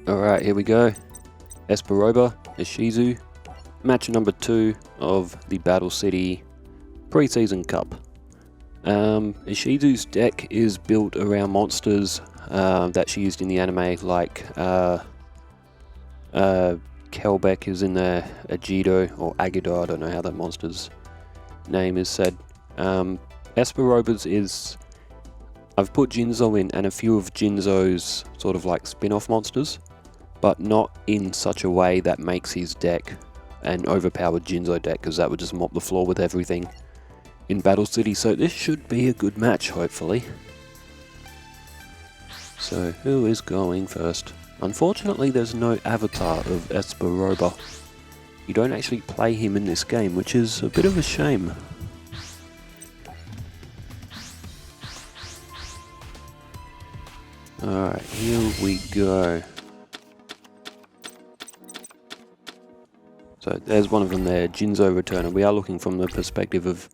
Alright, here we go. Espa Roba, Ishizu, match number 2 of the Battle City Pre-Season Cup. Ishizu's deck is built around monsters that she used in the anime, like Kelbeck is in there, Yugioh or Agido, I don't know how that monster's name is said. Espa Roba's is, I've put Jinzo in and a few of Jinzo's sort of like spin-off monsters, but not in such a way that makes his deck an overpowered Jinzo deck, because that would just mop the floor with everything in Battle City. So this should be a good match, hopefully. So who is going first? Unfortunately, there's no avatar of Espa Roba. You don't actually play him in this game, which is a bit of a shame. Alright, here we go. So there's one of them there, Jinzo Returner. We are looking from the perspective of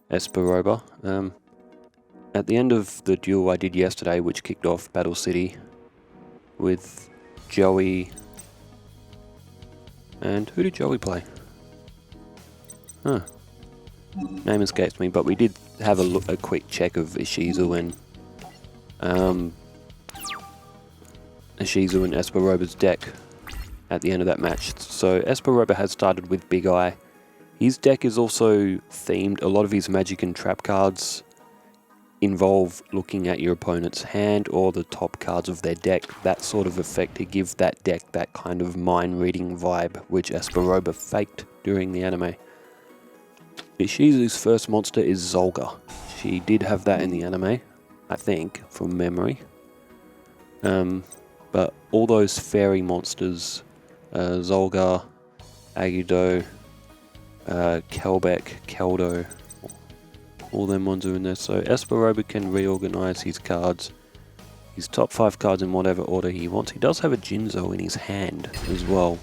Espa Roba. At the end of the duel I did yesterday, which kicked off Battle City with Joey. And who did Joey play? Huh. Name escapes me, but we did have a quick check of Ishizu and Espa Roba's deck at the end of that match. So Espa Roba has started with Big Eye. His deck is also themed. A lot of his magic and trap cards involve looking at your opponent's hand or the top cards of their deck, that sort of effect to give that deck that kind of mind reading vibe, which Espa Roba faked during the anime. Ishizu's first monster is Zolga. She did have that in the anime, I think, from memory. But all those fairy monsters, Zolga, Agido, Kelbeck, Keldo, all them ones are in there. So Espa Roba can reorganize his cards, his top 5 cards in whatever order he wants. He does have a Jinzo in his hand as well.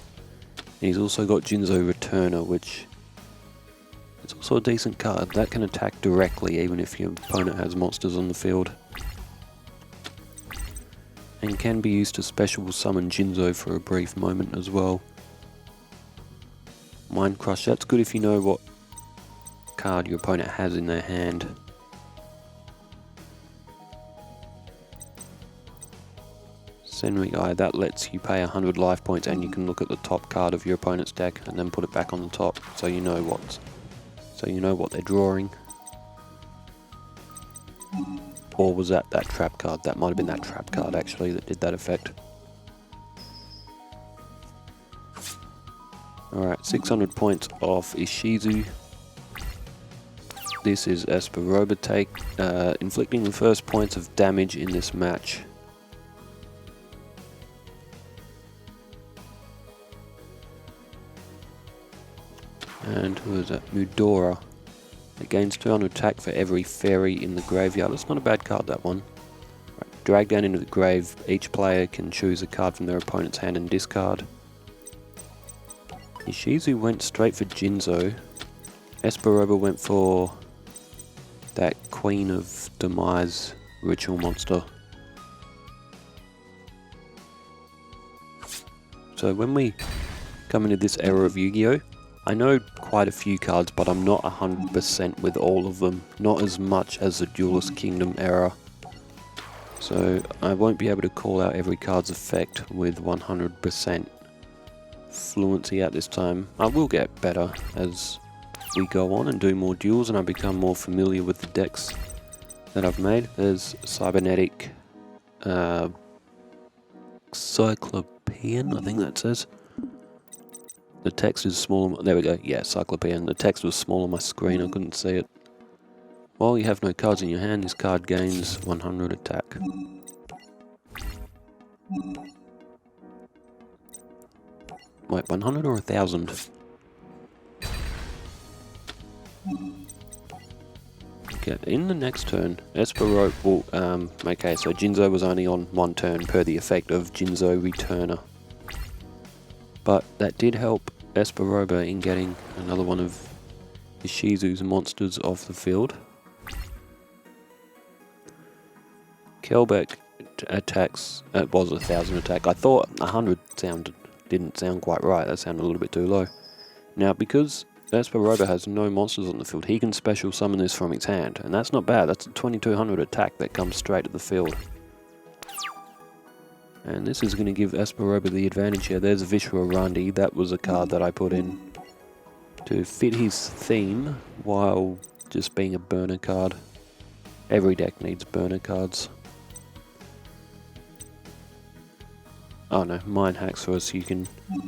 And he's also got Jinzo Returner, which is also a decent card. That can attack directly even if your opponent has monsters on the field. And can be used to special summon Jinzo for a brief moment as well. Mind Crush, that's good if you know what card your opponent has in their hand. Senri Eye, that lets you pay 100 life points and you can look at the top card of your opponent's deck and then put it back on the top, so you know what they're drawing. Or was that trap card? That might have been that trap card actually that did that effect. Alright, 600 points off Ishizu. This is Espa Roba take, inflicting the first points of damage in this match. And who is that? Mudora. It gains 200 attack for every fairy in the graveyard. That's not a bad card, that one. Right, drag down into the grave. Each player can choose a card from their opponent's hand and discard. Ishizu went straight for Jinzo. Espa Roba went for that Queen of Demise ritual monster. So when we come into this era of Yu-Gi-Oh! I know quite a few cards, but I'm not 100% with all of them. Not as much as the Duelist Kingdom era. So I won't be able to call out every card's effect with 100% fluency at this time. I will get better as we go on and do more duels and I become more familiar with the decks that I've made. There's Cybernetic, Cyclopean, I think that says. The text is small. There we go. Yeah, Cyclopean. The text was small on my screen. I couldn't see it. While you have no cards in your hand, this card gains 100 attack. Wait, 100 or 1,000? Okay, in the next turn, Espa Roba will, okay, so Jinzo was only on 1 turn per the effect of Jinzo Returner. But that did help Espa Roba in getting another one of Ishizu's monsters off the field. Kelbeck attacks. It was 1,000 attack. I thought 100 didn't sound quite right. That sounded a little bit too low. Now, because Espa Roba has no monsters on the field, he can special summon this from his hand, and that's not bad. That's a 2,200 attack that comes straight at the field. And this is going to give Espa Roba the advantage here. There's Yugioh Randi. That was a card that I put in to fit his theme while just being a burner card. Every deck needs burner cards. Oh no, Mind Hacks for us. You can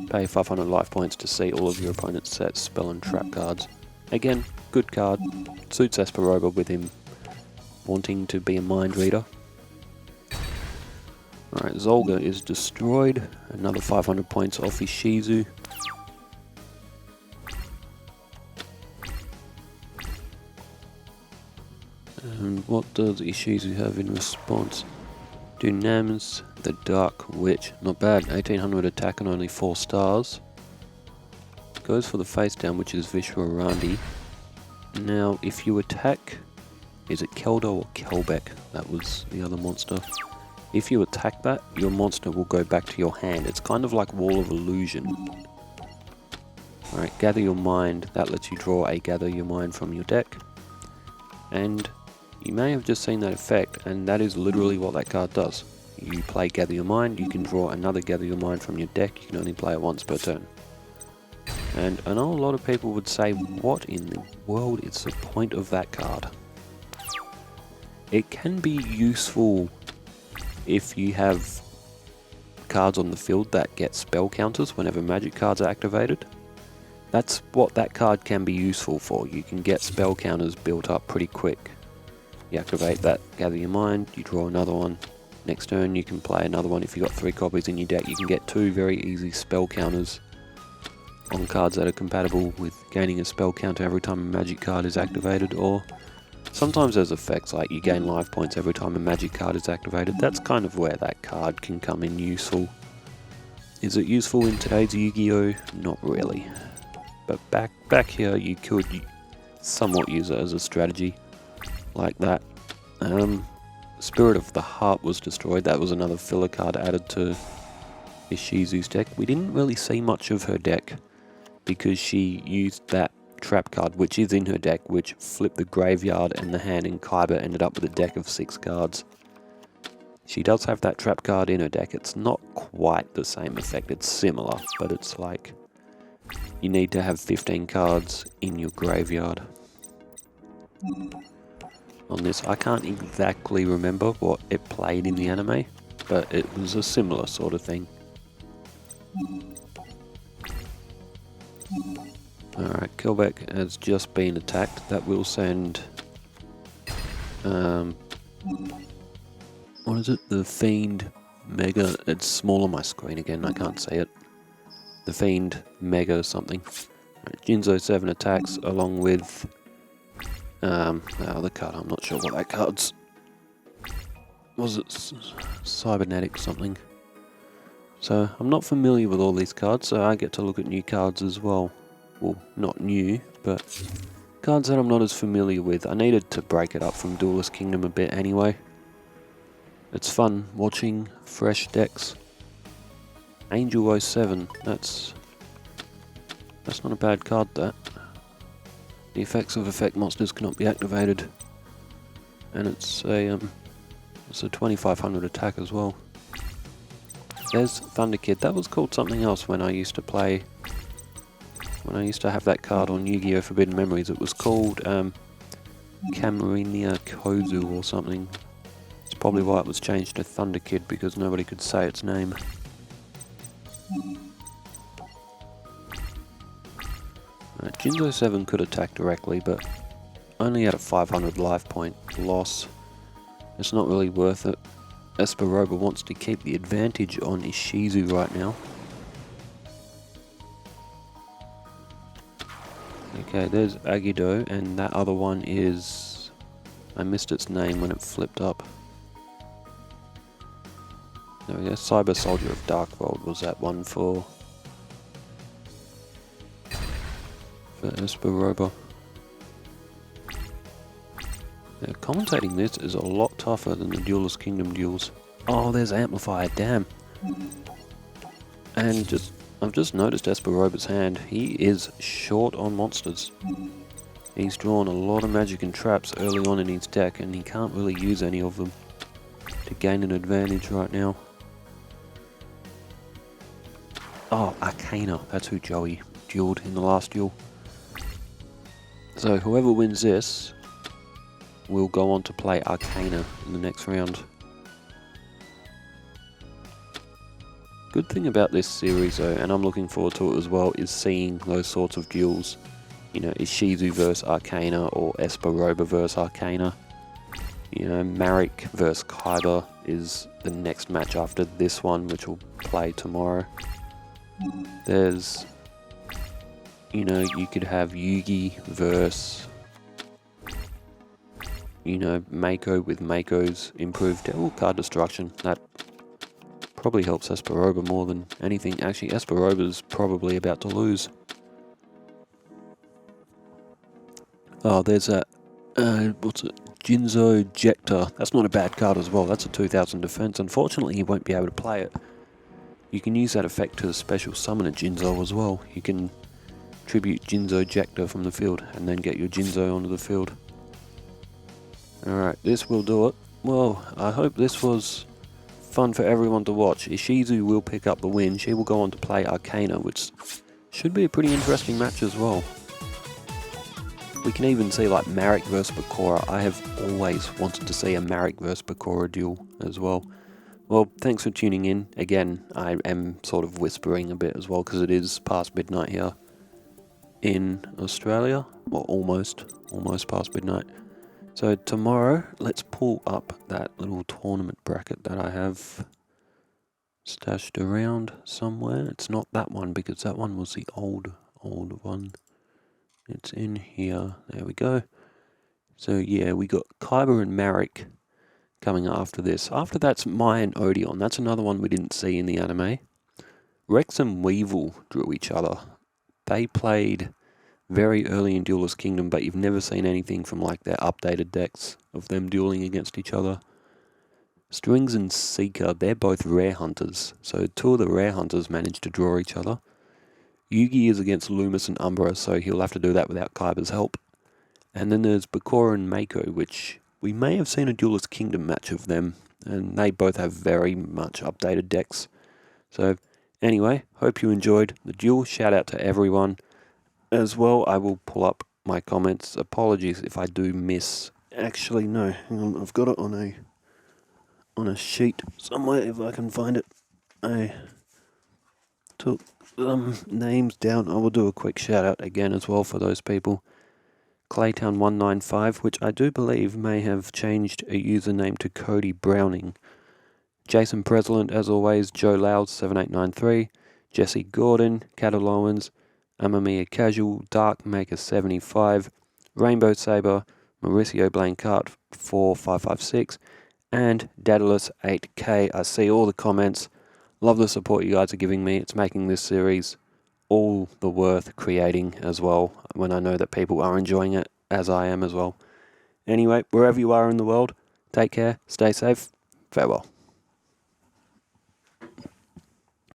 pay 500 life points to see all of your opponent's set, spell and trap cards. Again, good card. Suits Espa Roba with him wanting to be a mind reader. Alright, Zolga is destroyed. Another 500 points off Ishizu. And what does Ishizu have in response? Dunamis, the Dark Witch. Not bad, 1800 attack and only 4 stars. Goes for the face down, which is Yugioh Randi. Now, if you attack, is it Keldo or Kelbeck? That was the other monster. If you attack that, your monster will go back to your hand. It's kind of like Wall of Illusion. Alright, Gather Your Mind. That lets you draw a Gather Your Mind from your deck. And you may have just seen that effect, and that is literally what that card does. You play Gather Your Mind, you can draw another Gather Your Mind from your deck. You can only play it once per turn. And I know a lot of people would say, what in the world is the point of that card? It can be useful if you have cards on the field that get spell counters whenever magic cards are activated. That's what that card can be useful for. You can get spell counters built up pretty quick. You activate that, Gather Your Mind, you draw another one. Next turn you can play another one. If you've got 3 copies in your deck, you can get 2 very easy spell counters on cards that are compatible with gaining a spell counter every time a magic card is activated, or sometimes there's effects like you gain life points every time a magic card is activated. That's kind of where that card can come in useful. Is it useful in today's Yu-Gi-Oh? Not really. But back here you could somewhat use it as a strategy like that. Spirit of the Heart was destroyed. That was another filler card added to Ishizu's deck. We didn't really see much of her deck because she used that trap card, which is in her deck, which flipped the graveyard and the hand, and Kaiba ended up with a deck of 6 cards. She does have that trap card in her deck. It's not quite the same effect. It's similar, but it's like you need to have 15 cards in your graveyard. On this, I can't exactly remember what it played in the anime, but it was a similar sort of thing. Alright, Kelbeck has just been attacked. That will send... what is it? The Fiend Mega... It's small on my screen again, I can't see it. The Fiend Mega something. Right, Jinzo 7 attacks along with... the other card, I'm not sure what that card's... Was it Cybernetic something? So, I'm not familiar with all these cards, so I get to look at new cards as well. Well, not new, but cards that I'm not as familiar with. I needed to break it up from Duelist Kingdom a bit anyway. It's fun watching fresh decks. Angel 07, that's not a bad card, that. The effects of effect monsters cannot be activated. And it's a 2500 attack as well. There's Thunder Kid. That was called something else when I used to play... When I used to have that card on Yu-Gi-Oh! Forbidden Memories. It was called Kamarinia Kozu or something. It's probably why it was changed to Thunder Kid, because nobody could say its name. Jinzo 7 could attack directly, but only at a 500 life point loss. It's not really worth it. Espa Roba wants to keep the advantage on Ishizu right now. Okay, there's Agido, and that other one is... I missed its name when it flipped up. There we go, Cyber Soldier of Dark World was that one for Espa Roba. Now, commentating this is a lot tougher than the Duelist Kingdom duels. Oh, there's Amplifier, damn. And I've just noticed Espa Roba's hand. He is short on monsters. He's drawn a lot of magic and traps early on in his deck, and he can't really use any of them to gain an advantage right now. Oh, Arcana. That's who Joey dueled in the last duel. So whoever wins this will go on to play Arcana in the next round. Good thing about this series though, and I'm looking forward to it as well, is seeing those sorts of duels. You know, Ishizu versus Arcana or Espa Roba versus Arcana. You know, Marek versus Kyber is the next match after this one, which we'll play tomorrow. There's, you know, you could have Yugioh versus, you know, Mako with Mako's improved devil card destruction. That probably helps Espa Roba more than anything. Actually, Espa Roba's probably about to lose. Oh, there's that, what's it? Jinzo Jector. That's not a bad card as well. That's a 2000 defense. Unfortunately, he won't be able to play it. You can use that effect to special summon a Jinzo as well. You can tribute Jinzo Jector from the field and then get your Jinzo onto the field. Alright, this will do it. Well, I hope this was fun for everyone to watch. Ishizu will pick up the win. She will go on to play Arcana, which should be a pretty interesting match as well. We can even see like Marek vs Bakura. I have always wanted to see a Marek vs Bakura duel as well. Well, thanks for tuning in. Again, I am sort of whispering a bit as well because it is past midnight here in Australia. Well, almost past midnight. So tomorrow, let's pull up that little tournament bracket that I have stashed around somewhere. It's not that one because that one was the old one. It's in here. There we go. So yeah, we got Kyber and Marek coming after this. After that's Mai and Odeon. That's another one we didn't see in the anime. Rex and Weevil drew each other. They played very early in Duelist Kingdom, but you've never seen anything from like their updated decks of them dueling against each other. Strings and Seeker, they're both rare hunters. So two of the rare hunters managed to draw each other. Yugioh is against Loomis and Umbra, so he'll have to do that without Kyber's help. And then there's Bakura and Mako, which we may have seen a Duelist Kingdom match of them, and they both have very much updated decks. So anyway, hope you enjoyed the duel. Shout out to everyone. As well, I will pull up my comments. Apologies if I do miss. Actually, no, hang on, I've got it on a sheet somewhere if I can find it. I took names down. I will do a quick shout out again as well for those people. Claytown195, which I do believe may have changed a username to Cody Browning. Jason President, as always, Joe Loud7893, Jesse Gordon, Catalowans, Amamiya Casual, Dark Maker 75, Rainbow Saber, Mauricio Blancart 4556, and Daedalus 8K. I see all the comments. Love the support you guys are giving me. It's making this series all the worth creating as well, when I know that people are enjoying it, as I am as well. Anyway, wherever you are in the world, take care, stay safe, farewell.